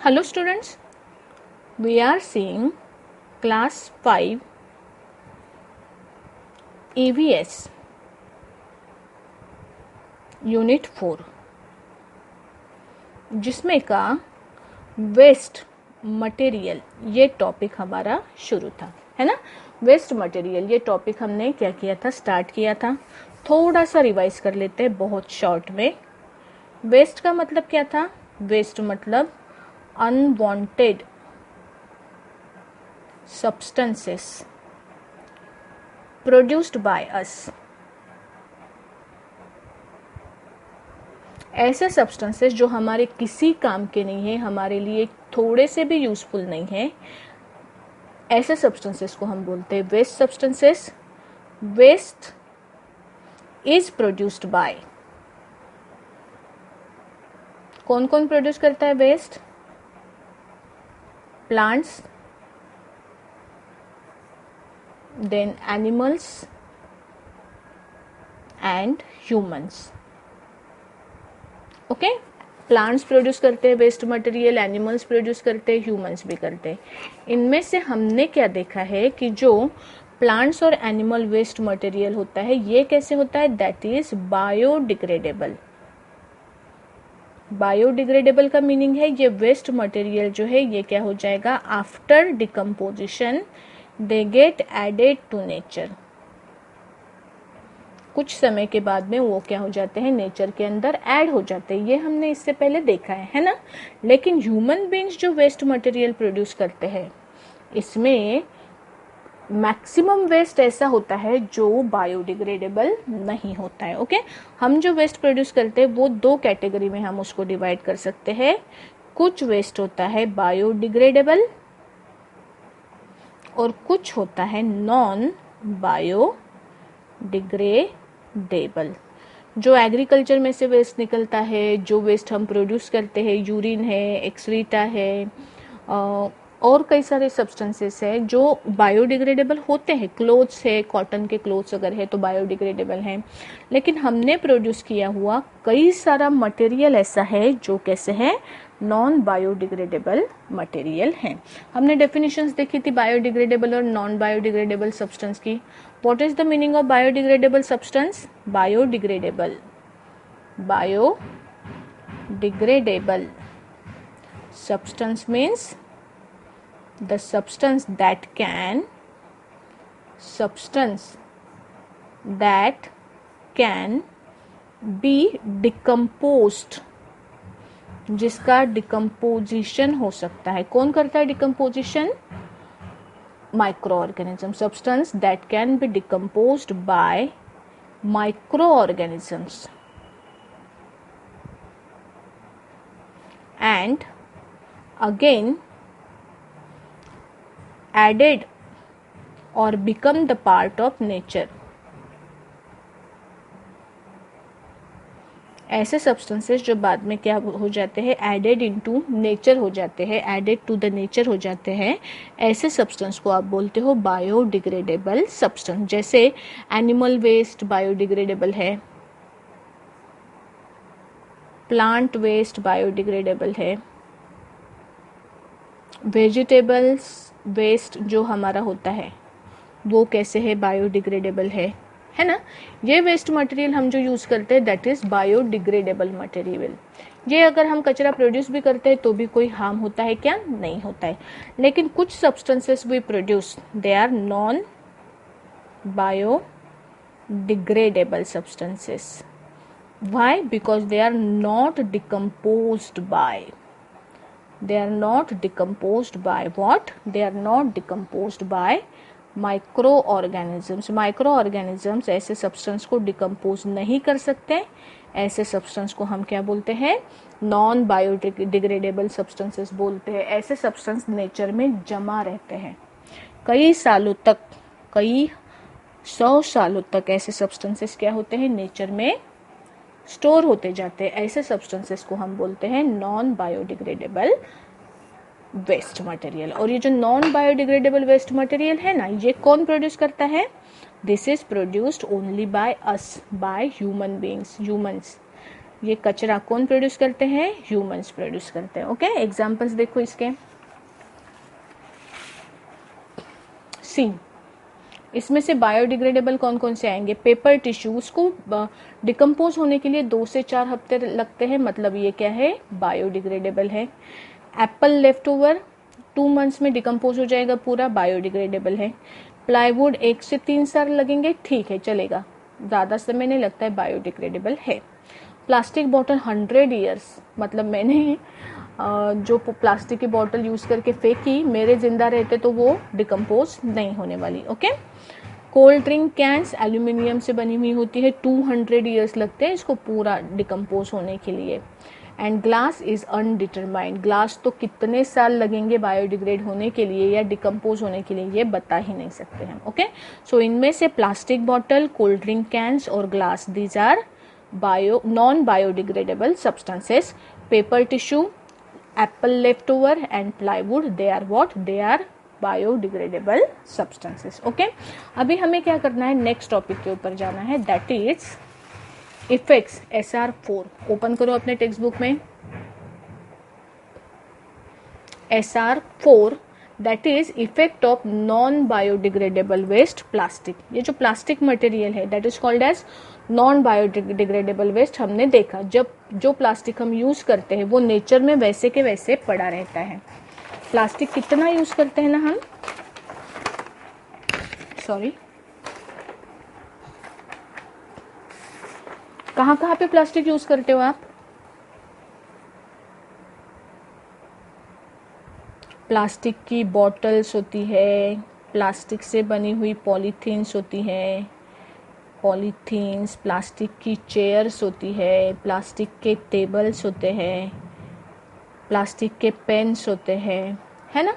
Hello students, we are seeing class 5 EVS unit 4 जिसमें का waste material ये topic हमारा शुरू था, है ना। वेस्ट मटेरियल ये टॉपिक हमने क्या किया था, स्टार्ट किया था। थोड़ा सा रिवाइज कर लेते हैं बहुत शॉर्ट में। वेस्ट का मतलब क्या था? वेस्ट मतलब unwanted substances produced by us। ऐसे सब्सटेंसेस जो हमारे किसी काम के नहीं है, हमारे लिए थोड़े से भी यूजफुल नहीं है, ऐसे सब्सटेंसेस को हम बोलते हैं waste substances. Waste is produced by, कौन कौन प्रोड्यूस करता है waste? plants, then animals and humans। Okay, plants produce करते हैं वेस्ट मटेरियल, एनिमल्स प्रोड्यूस करते हैं, ह्यूमंस भी करते हैं। इनमें से हमने क्या देखा है कि जो प्लांट्स और एनिमल वेस्ट मटेरियल होता है ये कैसे होता है? That is biodegradable. बायोडिग्रेडेबल का मीनिंग है ये वेस्ट मटेरियल जो है ये क्या हो जाएगा, after decomposition they get added to nature. कुछ समय के बाद में वो क्या हो जाते हैं, नेचर के अंदर ऐड हो जाते हैं। ये हमने इससे पहले देखा है ना। लेकिन ह्यूमन बीइंग्स जो वेस्ट मटेरियल प्रोड्यूस करते हैं इसमें मैक्सिमम वेस्ट ऐसा होता है जो बायोडिग्रेडेबल नहीं होता है। ओके, हम जो वेस्ट प्रोड्यूस करते हैं वो दो कैटेगरी में हम उसको डिवाइड कर सकते हैं। कुछ वेस्ट होता है बायोडिग्रेडेबल और कुछ होता है नॉन बायोडिग्रेडेबल। जो एग्रीकल्चर में से वेस्ट निकलता है, जो वेस्ट हम प्रोड्यूस करते हैं, यूरिन है, एक्सक्रीटा है, और कई सारे सब्सटेंसेस है जो बायोडिग्रेडेबल होते हैं। क्लोथ्स है, कॉटन के क्लोथ्स अगर है तो बायोडिग्रेडेबल हैं। लेकिन हमने प्रोड्यूस किया हुआ कई सारा मटेरियल ऐसा है जो कैसे है, नॉन बायोडिग्रेडेबल मटेरियल है। हमने डेफिनेशंस देखी थी बायोडिग्रेडेबल और नॉन बायोडिग्रेडेबल सब्सटेंस की। What is the meaning of biodegradable substance? Biodegradable substance means the substance that can be decomposed, जिसका डिकम्पोजिशन हो सकता है। कौन करता है decomposition? Micro organism. Substance that can be decomposed bye micro organisms and again added or become the part of nature। ऐसे substances जो बाद में क्या हो जाते हैं, एडेड इनटू नेचर हो जाते हैं, एडेड टू द नेचर हो जाते हैं, ऐसे सब्सटेंस को आप बोलते हो बायोडिग्रेडेबल सब्सटेंस। जैसे एनिमल वेस्ट बायोडिग्रेडेबल है, प्लांट वेस्ट बायोडिग्रेडेबल है, वेजिटेबल्स वेस्ट जो हमारा होता है वो कैसे है, बायोडिग्रेडेबल है ना। ये वेस्ट मटेरियल हम जो यूज करते हैं दैट इज बायोडिग्रेडेबल मटेरियल। ये अगर हम कचरा प्रोड्यूस भी करते हैं तो भी कोई हार्म होता है क्या? नहीं होता है। लेकिन कुछ substances we produce they are non biodegradable substances. Why? Because they are not decomposed by what? They are not decomposed by microorganisms। Microorganisms ऐसे सब्सटेंस को डिकम्पोज नहीं कर सकते। ऐसे सब्सटेंस को हम क्या बोलते हैं? नॉन बायोडिग्रेडेबल सब्सटेंसेस बोलते हैं। ऐसे सब्सटेंस नेचर में जमा रहते हैं कई सालों तक, कई 100 सालों तक ऐसे सब्सटेंसेस क्या होते हैं, नेचर में स्टोर होते जाते हैं। ऐसे सब्सटेंसेस को हम बोलते हैं नॉन बायोडिग्रेडेबल वेस्ट मटेरियल। और ये जो नॉन बायोडिग्रेडेबल वेस्ट मटेरियल है ना, ये कौन प्रोड्यूस करता है? This is produced only by us, by human beings, humans. ये कचरा कौन प्रोड्यूस करते हैं? ह्यूमंस प्रोड्यूस करते हैं। ओके, एग्जांपल्स देखो इसके। सी, इसमें से बायोडिग्रेडेबल कौन कौन से आएंगे? पेपर टिश्यू, उसको डिकम्पोज होने के लिए 2 से 4 हफ्ते लगते हैं, मतलब ये क्या है? बायोडिग्रेडेबल है। एप्पल लेफ्ट ओवर 2 मंथ्स में डिकम्पोज हो जाएगा पूरा, बायोडिग्रेडेबल है। प्लाईवुड 1 से 3 साल लगेंगे, ठीक है चलेगा, ज़्यादा समय नहीं लगता है, बायोडिग्रेडेबल है। प्लास्टिक बॉटल 100 ईयर्स, मतलब मैंने जो प्लास्टिक की बॉटल यूज करके फेंकी, मेरे जिंदा रहते तो वो डिकम्पोज नहीं होने वाली। Okay. Cold drink cans aluminium से बनी हुई होती है, 200 ईयर्स लगते हैं इसको पूरा डिकम्पोज होने के लिए। And glass is undetermined, glass तो कितने साल लगेंगे बायोडिग्रेड होने के लिए या डिकम्पोज होने के लिए, ये बता ही नहीं सकते हैं। ओके, सो इनमें से plastic bottle, cold drink cans और glass, these are non biodegradable substances. Paper tissue, apple left over and plywood, they are what? They are biodegradable substances. Okay, अभी हमें क्या करना है? नेक्स्ट टॉपिक के ऊपर जाना है, that is effects. SR4 open करो अपने टेक्स्ट बुक में। SR4 that is effect of non biodegradable waste plastic. ये जो प्लास्टिक मटेरियल है that is called as non biodegradable waste. हमने देखा जब जो प्लास्टिक हम यूज करते हैं वो नेचर में वैसे के वैसे पड़ा रहता है। प्लास्टिक कितना यूज करते हैं ना हम, सॉरी, कहाँ कहाँ पे प्लास्टिक यूज करते हो आप? प्लास्टिक की बॉटल्स होती है, प्लास्टिक से बनी हुई पॉलीथीन्स होती है, पॉलीथीन्स, प्लास्टिक की चेयर्स होती है, प्लास्टिक के टेबल्स होते हैं, प्लास्टिक के पेन्स होते हैं, है ना,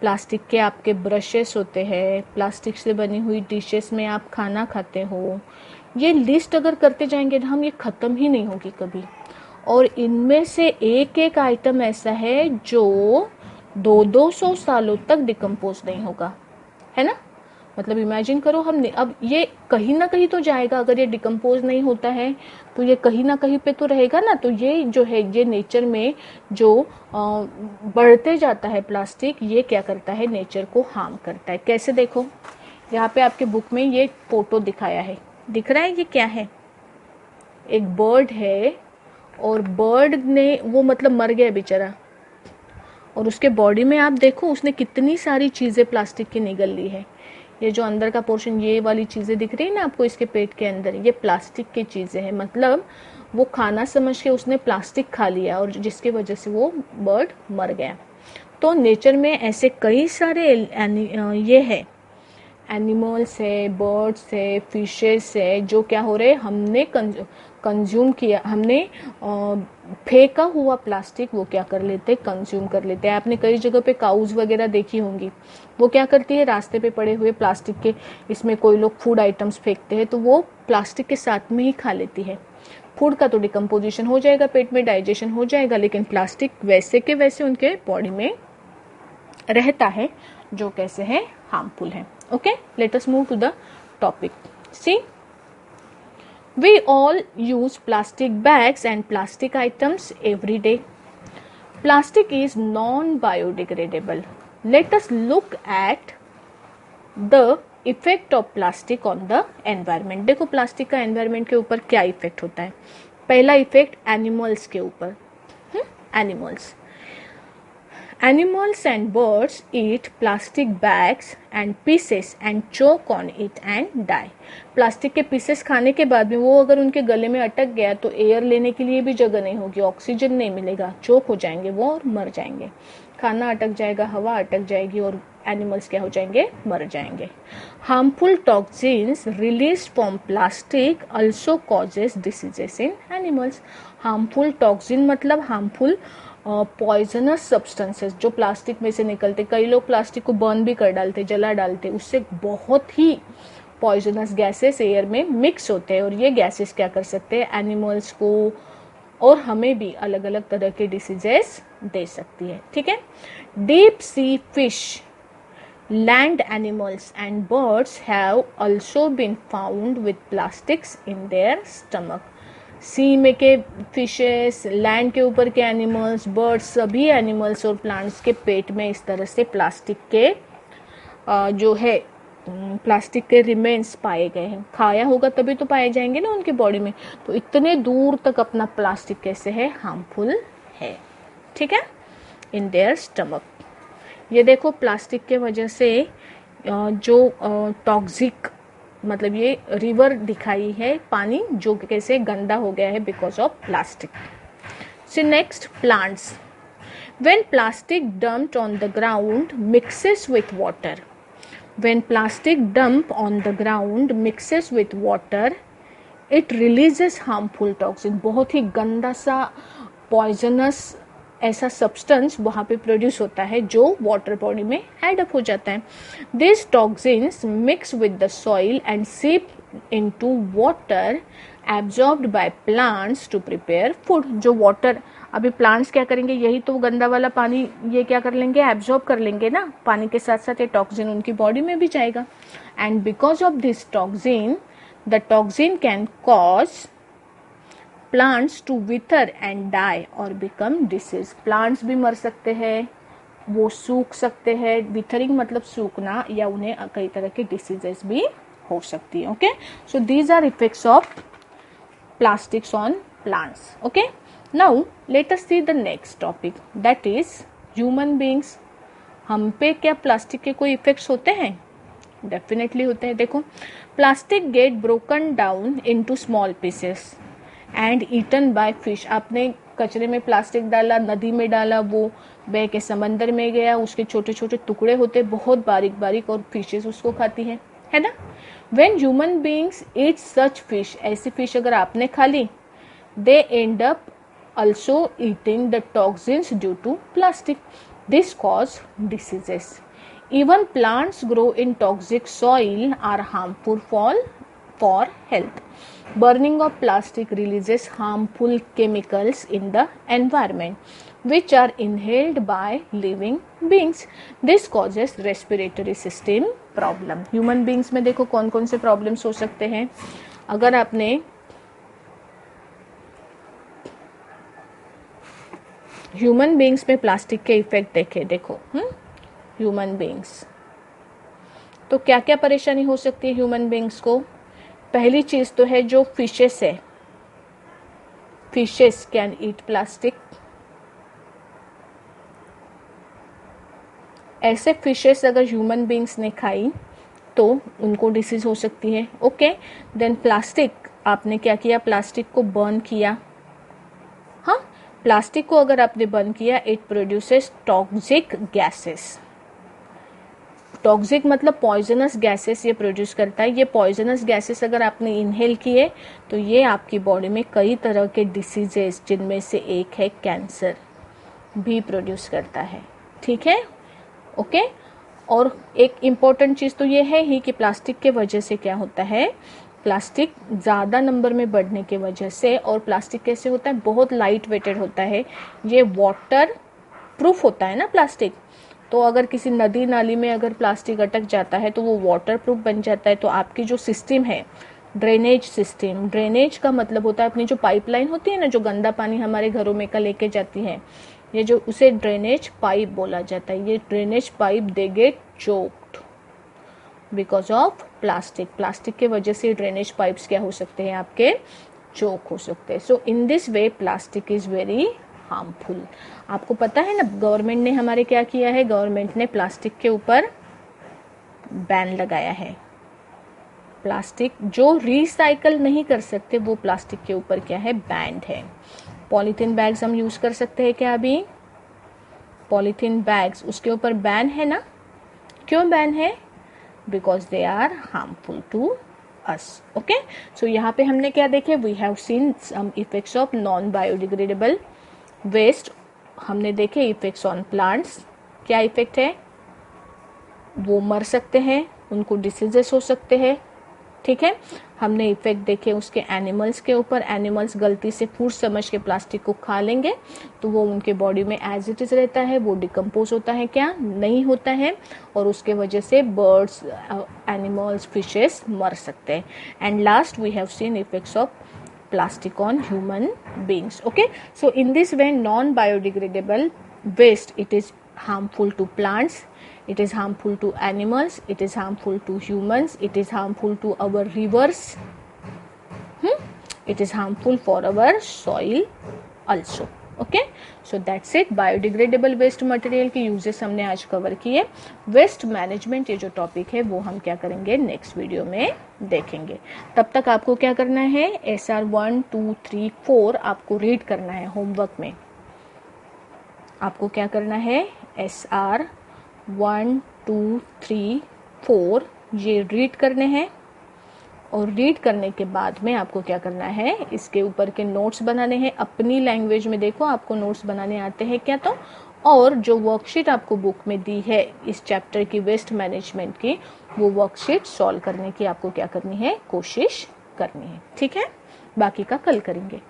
प्लास्टिक के आपके ब्रशेस होते हैं, प्लास्टिक से बनी हुई डिशेस में आप खाना खाते हो। ये लिस्ट अगर करते जाएंगे ना हम, ये ख़त्म ही नहीं होगी कभी। और इनमें से एक एक आइटम ऐसा है जो 200 सालों तक डिकम्पोज नहीं होगा, है ना। मतलब इमेजिन करो, हम अब ये कहीं ना कहीं तो जाएगा, अगर ये डिकम्पोज नहीं होता है तो ये कहीं ना कहीं पे तो रहेगा ना। तो ये जो है, ये नेचर में जो बढ़ते जाता है प्लास्टिक, ये क्या करता है? नेचर को हार्म करता है। कैसे? देखो यहाँ पे आपके बुक में ये फोटो दिखाया है, दिख रहा है ये क्या है? एक बर्ड है, और बर्ड ने वो मतलब मर गया बेचारा, और उसके बॉडी में आप देखो उसने कितनी सारी चीज़ें प्लास्टिक की निगल ली है। ये जो अंदर का पोर्शन, ये वाली चीज़ें दिख रही है ना आपको इसके पेट के अंदर, ये प्लास्टिक की चीज़ें हैं। मतलब वो खाना समझ के उसने प्लास्टिक खा लिया, और जिसकी वजह से वो बर्ड मर गया। तो नेचर में ऐसे कई सारे ये है, एनिमल्स है, बर्ड्स है, फिशेस है, जो क्या हो रहे, हमने कंज्यूम किया, हमने फेंका हुआ प्लास्टिक वो क्या कर लेते, कंज्यूम कर लेते हैं। आपने कई जगह पे काउज वगैरह देखी होंगी, वो क्या करती है, रास्ते पे पड़े हुए प्लास्टिक के, इसमें कोई लोग फूड आइटम्स फेंकते हैं तो वो प्लास्टिक के साथ में ही खा लेती है। फूड का तो डिकम्पोजिशन हो जाएगा, पेट में डाइजेशन हो जाएगा, लेकिन प्लास्टिक वैसे के वैसे उनके बॉडी में रहता है, जो कैसे है, हार्मफुल है। Okay, let us move to the topic. See, we all use plastic bags and plastic items every day. Plastic is non-biodegradable. Let us look at the effect of plastic on the environment. देखो plastic का environment के ऊपर क्या effect होता है। पहला effect animals के ऊपर, Animals and birds eat plastic bags and pieces and choke on it and die. Plastic के पीसेस खाने के बाद में वो अगर उनके गले में अटक गया तो एयर लेने के लिए भी जगह नहीं होगी, ऑक्सीजन नहीं मिलेगा, चोक हो जाएंगे वो और मर जाएंगे। खाना अटक जाएगा, हवा अटक जाएगी और एनिमल्स क्या हो जाएंगे, मर जाएंगे। Harmful toxins release from plastic also causes diseases in animals. Harmful toxin मतलब हार्मफुल पॉइजनस सब्सटेंसेस जो प्लास्टिक में से निकलते। कई लोग प्लास्टिक को बर्न भी कर डालते, जला डालते, उससे बहुत ही पॉइजनस गैसेस एयर में मिक्स होते हैं, और ये गैसेस क्या कर सकते हैं, एनिमल्स को और हमें भी अलग अलग तरह के डिसीजेस दे सकती है। ठीक है। Deep sea fish, land animals and birds have also been found with plastics in their stomach. Sea में के फिशेस, लैंड के ऊपर के एनिमल्स, बर्ड्स, सभी एनिमल्स और प्लांट्स के पेट में इस तरह से प्लास्टिक के जो है प्लास्टिक के रिमेन्स पाए गए हैं। खाया होगा तभी तो पाए जाएंगे ना उनके बॉडी में। तो इतने दूर तक अपना प्लास्टिक कैसे है, हार्मफुल है, ठीक है, इन देयर स्टमक। ये देखो प्लास्टिक के वजह से जो टॉक्सिक मतलब ये रिवर दिखाई है पानी जो कैसे गंदा हो गया है because of plastic. So next, plants. When plastic dumped on the ground mixes with water. When plastic dump on the ground mixes with water, it releases harmful toxin. बहुत ही गंदा सा पॉइजनस ऐसा सब्सटेंस वहाँ पे प्रोड्यूस होता है जो water body में एड अप हो जाता है। This toxins mix with the soil and seep into water absorbed by plants to prepare food. जो वाटर अभी प्लांट्स क्या करेंगे, यही तो गंदा वाला पानी ये क्या कर लेंगे, एब्जॉर्ब कर लेंगे ना, पानी के साथ साथ ये टॉक्सिन उनकी बॉडी में भी जाएगा। And because of this toxin, the toxin can cause plants to wither and die और बिकम डिसीज। प्लांट्स भी मर सकते हैं, वो सूख सकते हैं, विथरिंग मतलब सूखना, या उन्हें कई तरह के डिसीजेस भी हो सकती है। Okay, so these are effects of plastics on plants. Okay, now let us see the next topic, that is human beings. हम पे क्या प्लास्टिक के कोई इफेक्ट्स होते हैं? डेफिनेटली होते हैं। देखो, plastic get broken down into small pieces and eaten by fish. आपने कचरे में प्लास्टिक डाला, नदी में डाला, वो बह के समंदर में गया, उसके छोटे छोटे टुकड़े होते बहुत बारीक बारीक और फिशेस उसको खाती है ना। When human beings eat such fish, ऐसी फिश अगर आपने खा ली, they end up also eating the toxins due to plastic. This cause diseases. Even plants grow in toxic soil are harmful for health. Burning of plastic releases harmful chemicals in the environment, which are inhaled by living beings. This causes respiratory system problem. Human beings में देखो कौन कौन से problems हो सकते हैं। अगर आपने ह्यूमन बीइंग्स में प्लास्टिक के इफेक्ट देखे, देखो ह्यूमन बीइंग्स तो क्या क्या परेशानी हो सकती है ह्यूमन बीइंग्स को। पहली चीज तो है जो फिशेस है, फिशेस कैन ईट प्लास्टिक। ऐसे फिशेस अगर ह्यूमन बीइंग्स ने खाई तो उनको डिसीज हो सकती है। ओके, देन प्लास्टिक, आपने क्या किया, प्लास्टिक को बर्न किया। हाँ, प्लास्टिक को अगर आपने बर्न किया, it produces toxic gases. Toxic मतलब पॉइजनस गैसेस ये प्रोड्यूस करता है। ये पॉइजनस गैसेस अगर आपने इनहेल किए तो ये आपकी बॉडी में कई तरह के डिसीजेस, जिनमें से एक है कैंसर, भी प्रोड्यूस करता है। ठीक है, ओके। और एक इम्पॉर्टेंट चीज तो ये है ही कि प्लास्टिक के वजह से क्या होता है, प्लास्टिक ज़्यादा नंबर में बढ़ने की वजह से, और प्लास्टिक कैसे होता है, बहुत लाइट वेटेड होता है, ये वाटर प्रूफ होता है ना प्लास्टिक। तो अगर किसी नदी नाली में अगर प्लास्टिक अटक जाता है तो वो वाटर प्रूफ बन जाता है। तो आपकी जो सिस्टम है, ड्रेनेज सिस्टम, ड्रेनेज का मतलब होता है अपनी जो पाइपलाइन होती है ना, जो गंदा पानी हमारे घरों में का लेके जाती है, ये जो उसे ड्रेनेज पाइप बोला जाता है। ये drainage pipe they get choked because of plastic. Plastic के वजह से ड्रेनेज पाइप्स क्या हो सकते हैं, आपके चोक हो सकते हैं। So in this way plastic is very harmful. आपको पता है ना, गवर्नमेंट ने हमारे क्या किया है, गवर्नमेंट ने प्लास्टिक के ऊपर बैन लगाया है। प्लास्टिक जो रिसाइकल नहीं कर सकते वो प्लास्टिक के ऊपर क्या है, बैंड है। पॉलीथीन बैग्स हम यूज कर सकते हैं क्या अभी, पॉलीथीन बैग्स उसके ऊपर बैन है ना। क्यों बैन है, because they are harmful to us. Okay, so यहाँ पे हमने क्या देखे, we have seen some effects of non biodegradable waste. हमने देखे इफेक्ट्स ऑन प्लांट्स, क्या इफेक्ट है, वो मर सकते हैं, उनको डिसीजेस हो सकते हैं। ठीक है, हमने इफेक्ट देखे उसके एनिमल्स के ऊपर। एनिमल्स गलती से फूड समझ के प्लास्टिक को खा लेंगे तो वो उनके बॉडी में एज इट इज रहता है, वो डिकम्पोज होता है क्या, नहीं होता है, और उसके वजह से बर्ड्स, एनिमल्स, फिशेस मर सकते हैं। And last we have seen effects of plastic on human beings. Okay, so in this way, non biodegradable waste, it is harmful to plants, it is harmful to animals, it is harmful to humans, it is harmful to our rivers, it is harmful for our soil also. Okay, so that's it. Biodegradable waste material के uses हमने आज cover किए. Waste management ये जो topic है वो हम क्या करेंगे, नेक्स्ट वीडियो में देखेंगे. तब तक आपको क्या करना है, SR 1, 2, 3, 4 आपको रीड करना है होमवर्क में. आपको क्या करना है, SR 1, 2, 3, 4 ये रीड करने हैं. और रीड करने के बाद में आपको क्या करना है, इसके ऊपर के नोट्स बनाने हैं अपनी लैंग्वेज में. देखो आपको नोट्स बनाने आते हैं क्या, तो और जो वर्कशीट आपको बुक में दी है इस चैप्टर की वेस्ट मैनेजमेंट की, वो वर्कशीट सॉल्व करने की आपको क्या करनी है, कोशिश करनी है. ठीक है, बाकी का कल करेंगे.